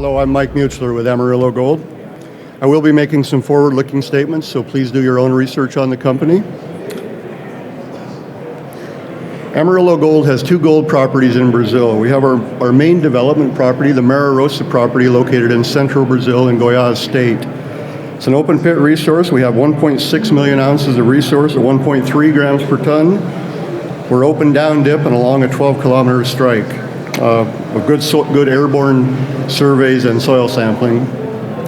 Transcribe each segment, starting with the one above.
Hello, I'm Mike Mutchler with Amarillo Gold. I will be making some forward-looking statements, so please do your own research on the company. Amarillo Gold has two gold properties in Brazil. We have our main development property, the ROSA property, located in central Brazil in Goiás State. It's an open pit resource. We have 1.6 million ounces of resource at 1.3 grams per ton. We're open down dip and along a 12-kilometer strike. With good airborne surveys and soil sampling.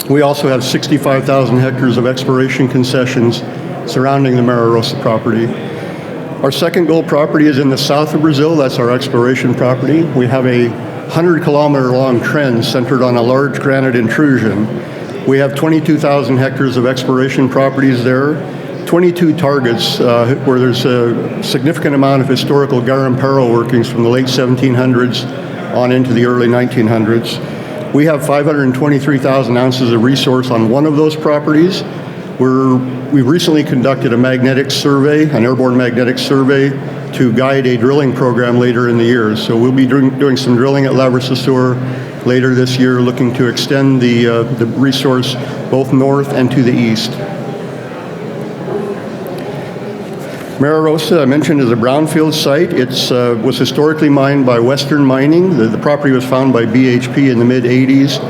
We also have 65,000 hectares of exploration concessions surrounding the ROSA property. Our second gold property is in the south of Brazil. That's our exploration property. We have a 100-kilometer long trend centered on a large granite intrusion. We have 22,000 hectares of exploration properties there, 22 targets where there's a significant amount of historical garimpero workings from the late 1700s on into the early 1900s. We have 523,000 ounces of resource on one of those properties. We recently conducted a magnetic survey, an airborne magnetic survey, to guide a drilling program later in the year. So we'll be doing some drilling at Largo Resources later this year, looking to extend the resource both north and to the east. ROSA, I mentioned, is a brownfield site. It was historically mined by Western Mining. The property was found by BHP in the mid-'80s.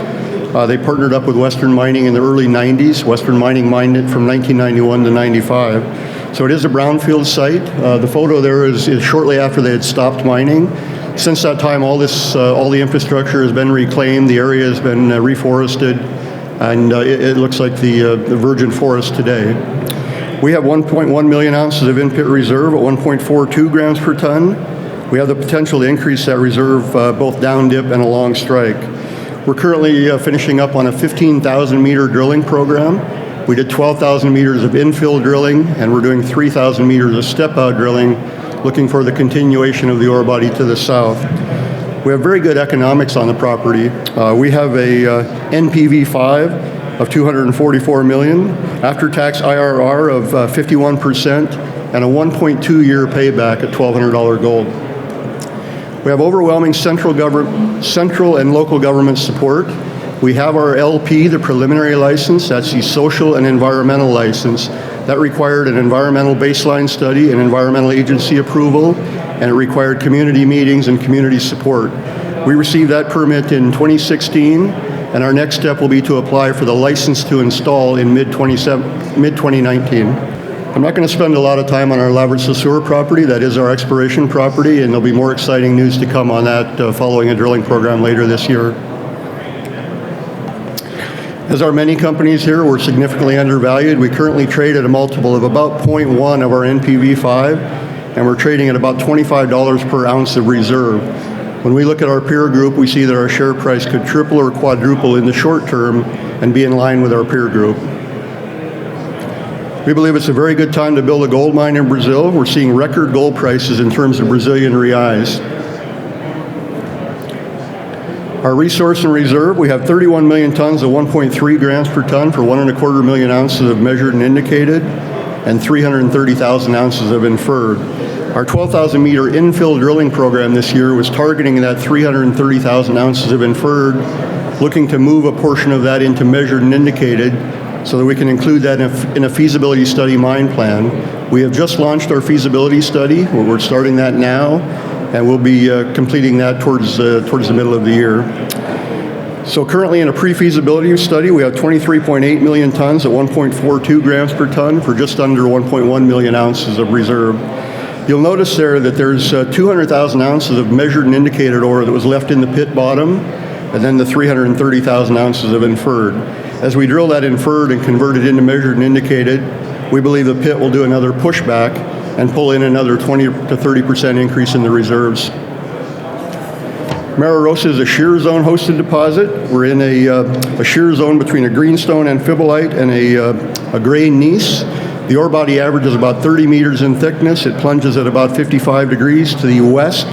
They partnered up with Western Mining in the early 90s. Western Mining mined it from 1991 to 95. So it is a brownfield site. The photo there is shortly after they had stopped mining. Since that time, all the infrastructure has been reclaimed. The area has been reforested, and it looks like the virgin forest today. We have 1.1 million ounces of in-pit reserve at 1.42 grams per ton. We have the potential to increase that reserve both down dip and along strike. We're currently finishing up on a 15,000 meter drilling program. We did 12,000 meters of infill drilling, and we're doing 3,000 meters of step-out drilling, looking for the continuation of the ore body to the south. We have very good economics on the property. We have a NPV5 of 244 million, after-tax IRR of 51%, and a 1.2-year payback at $1,200 gold. We have overwhelming central and local government support. We have our LP, the preliminary license. That's the social and environmental license. That required an environmental baseline study, an environmental agency approval, and it required community meetings and community support. We received that permit in 2016, and our next step will be to apply for the license to install in mid-2019. I'm not going to spend a lot of time on our Largo Resources property. That is our exploration property, and there'll be more exciting news to come on that following a drilling program later this year. As are many companies here, we're significantly undervalued. We currently trade at a multiple of about 0.1 of our NPV5, and we're trading at about $25 per ounce of reserve. When we look at our peer group, we see that our share price could triple or quadruple in the short term and be in line with our peer group. We believe it's a very good time to build a gold mine in Brazil. We're seeing record gold prices in terms of Brazilian reais. Our resource and reserve, we have 31 million tons of 1.3 grams per ton for 1.25 million ounces of measured and indicated, and 330,000 ounces of inferred. Our 12,000 meter infill drilling program this year was targeting that 330,000 ounces of inferred, looking to move a portion of that into measured and indicated so that we can include that in a feasibility study mine plan. We have just launched our feasibility study. We're starting that now, and we'll be completing that towards the middle of the year. So currently in a pre-feasibility study, we have 23.8 million tons at 1.42 grams per ton for just under 1.1 million ounces of reserve. You'll notice there that there's 200,000 ounces of measured and indicated ore that was left in the pit bottom, and then the 330,000 ounces of inferred. As we drill that inferred and convert it into measured and indicated, we believe the pit will do another pushback and pull in another 20 to 30% increase in the reserves. ROSA is a shear zone hosted deposit. We're in a shear zone between a greenstone amphibolite and a gray gneiss. The ore body averages about 30 meters in thickness. It plunges at about 55 degrees to the west.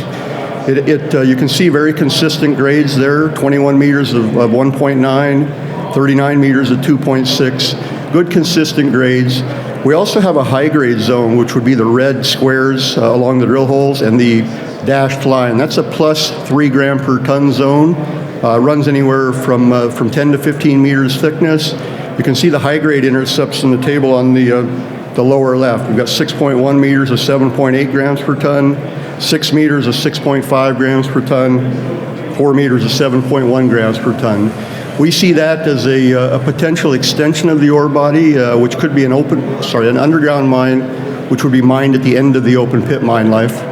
You can see very consistent grades there, 21 meters of 1.9, 39 meters of 2.6, good consistent grades. We also have a high-grade zone, which would be the red squares along the drill holes and the dashed line. That's a plus 3 gram per ton zone. Runs anywhere from 10 to 15 meters thickness. You can see the high-grade intercepts in the table on the lower left. We've got 6.1 meters of 7.8 grams per ton, 6 meters of 6.5 grams per ton, 4 meters of 7.1 grams per ton. We see that as a potential extension of the ore body, which could be an underground mine, which would be mined at the end of the open pit mine life.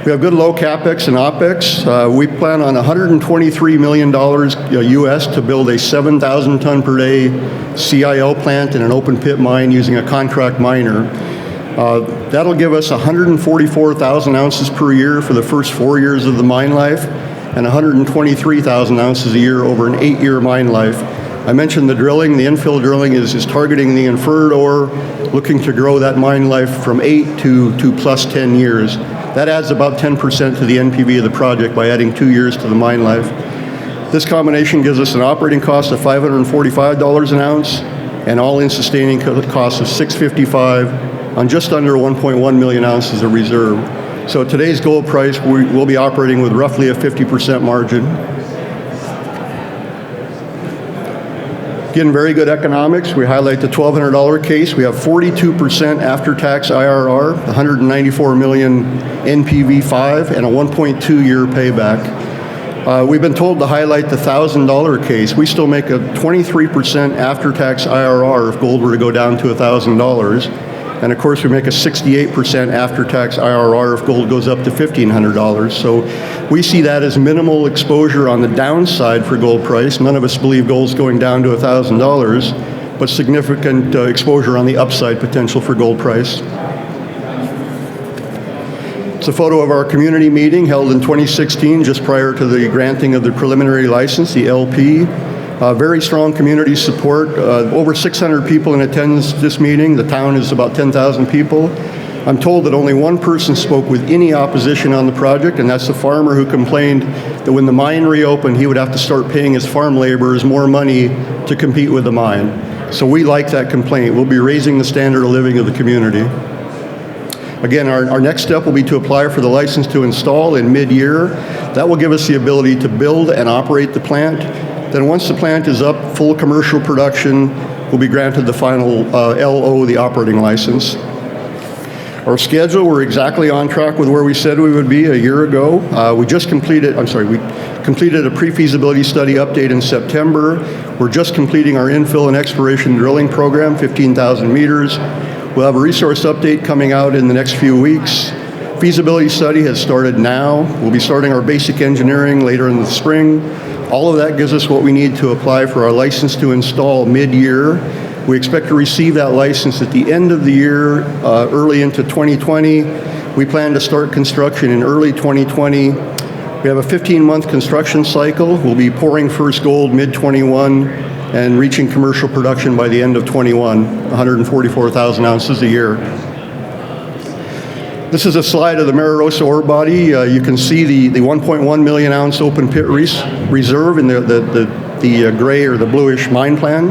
We have good low capex and opex. We plan on $123 million US to build a 7,000 ton per day CIL plant in an open pit mine using a contract miner. That'll give us 144,000 ounces per year for the first 4 years of the mine life, and 123,000 ounces a year over an 8-year mine life. I mentioned the drilling. The infill drilling is targeting the inferred ore, looking to grow that mine life from 8 to plus 10 years. That adds about 10% to the NPV of the project by adding 2 years to the mine life. This combination gives us an operating cost of $545 an ounce and all-in sustaining cost of $655 on just under 1.1 million ounces of reserve. So at today's gold price, we'll be operating with roughly a 50% margin. Again, very good economics. We highlight the $1,200 case. We have 42% after-tax IRR, 194 million NPV5, and a 1.2-year payback. We've been told to highlight the $1,000 case. We still make a 23% after-tax IRR if gold were to go down to $1,000. And of course, we make a 68% after-tax IRR if gold goes up to $1,500. So we see that as minimal exposure on the downside for gold price. None of us believe gold's going down to $1,000, but significant exposure on the upside potential for gold price. It's a photo of our community meeting held in 2016, just prior to the granting of the preliminary license, the LP. Very strong community support. Over 600 people in attendance this meeting. The town is about 10,000 people. I'm told that only one person spoke with any opposition on the project, and that's the farmer who complained that when the mine reopened, he would have to start paying his farm laborers more money to compete with the mine. So we like that complaint. We'll be raising the standard of living of the community. Again, our next step will be to apply for the license to install in mid-year. That will give us the ability to build and operate the plant. Then once the plant is up, full commercial production, we'll be granted the final LO, the operating license. Our schedule, we're exactly on track with where we said we would be a year ago. We completed a pre-feasibility study update in September. We're just completing our infill and exploration drilling program, 15,000 meters. We'll have a resource update coming out in the next few weeks. Feasibility study has started now. We'll be starting our basic engineering later in the spring. All of that gives us what we need to apply for our license to install mid-year. We expect to receive that license at the end of the year, early into 2020. We plan to start construction in early 2020. We have a 15-month construction cycle. We'll be pouring first gold mid-21 and reaching commercial production by the end of 21, 144,000 ounces a year. This is a slide of the Mara Rosa ore body. You can see the 1.1 million ounce open pit reserve in the gray or the bluish mine plan.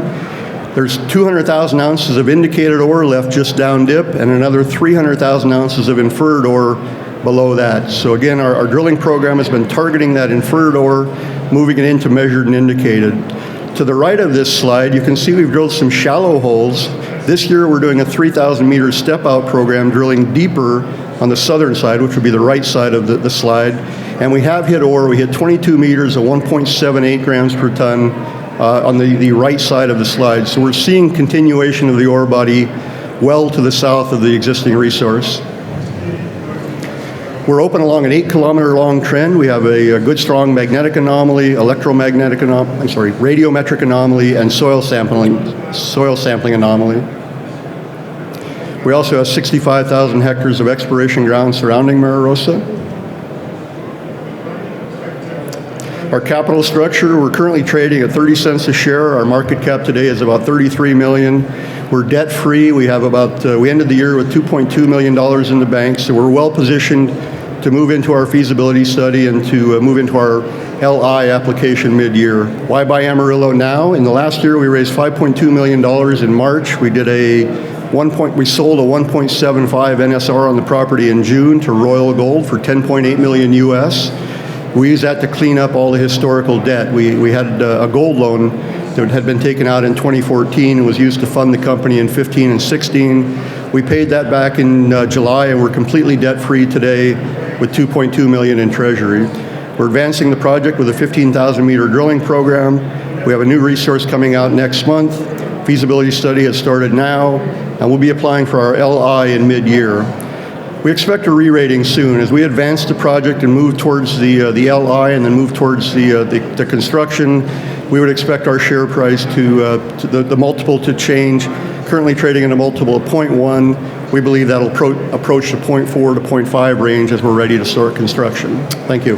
There's 200,000 ounces of indicated ore left just down dip, and another 300,000 ounces of inferred ore below that. So again, our drilling program has been targeting that inferred ore, moving it into measured and indicated. To the right of this slide, you can see we've drilled some shallow holes. This year we're doing a 3,000 meter step out program, drilling deeper on the southern side, which would be the right side of the slide. And we have hit ore. We hit 22 meters of 1.78 grams per ton on the right side of the slide. So we're seeing continuation of the ore body well to the south of the existing resource. We're open along an 8-kilometer long trend. We have a good strong magnetic anomaly, radiometric anomaly, and soil sampling anomaly. We also have 65,000 hectares of exploration ground surrounding Mara Rosa. Our capital structure, we're currently trading at 30 cents a share. Our market cap today is about 33 million. We're debt free. We have we ended the year with $2.2 million in the bank, so we're well positioned to move into our feasibility study and to move into our LI application mid-year. Why buy Amarillo now? In the last year, we raised $5.2 million in March. We did we sold a 1.75 NSR on the property in June to Royal Gold for 10.8 million US. We used that to clean up all the historical debt. We had a gold loan that had been taken out in 2014 and was used to fund the company in 15 and 16. We paid that back in July, and we're completely debt-free today with $2.2 million in treasury. We're advancing the project with a 15,000-meter drilling program. We have a new resource coming out next month. Feasibility study has started now, and we'll be applying for our LI in mid-year. We expect a re-rating soon. As we advance the project and move towards the LI and then move towards the construction, we would expect our share price to the multiple to change. Currently trading at a multiple of 0.1. We believe that'll approach the 0.4 to 0.5 range as we're ready to start construction. Thank you.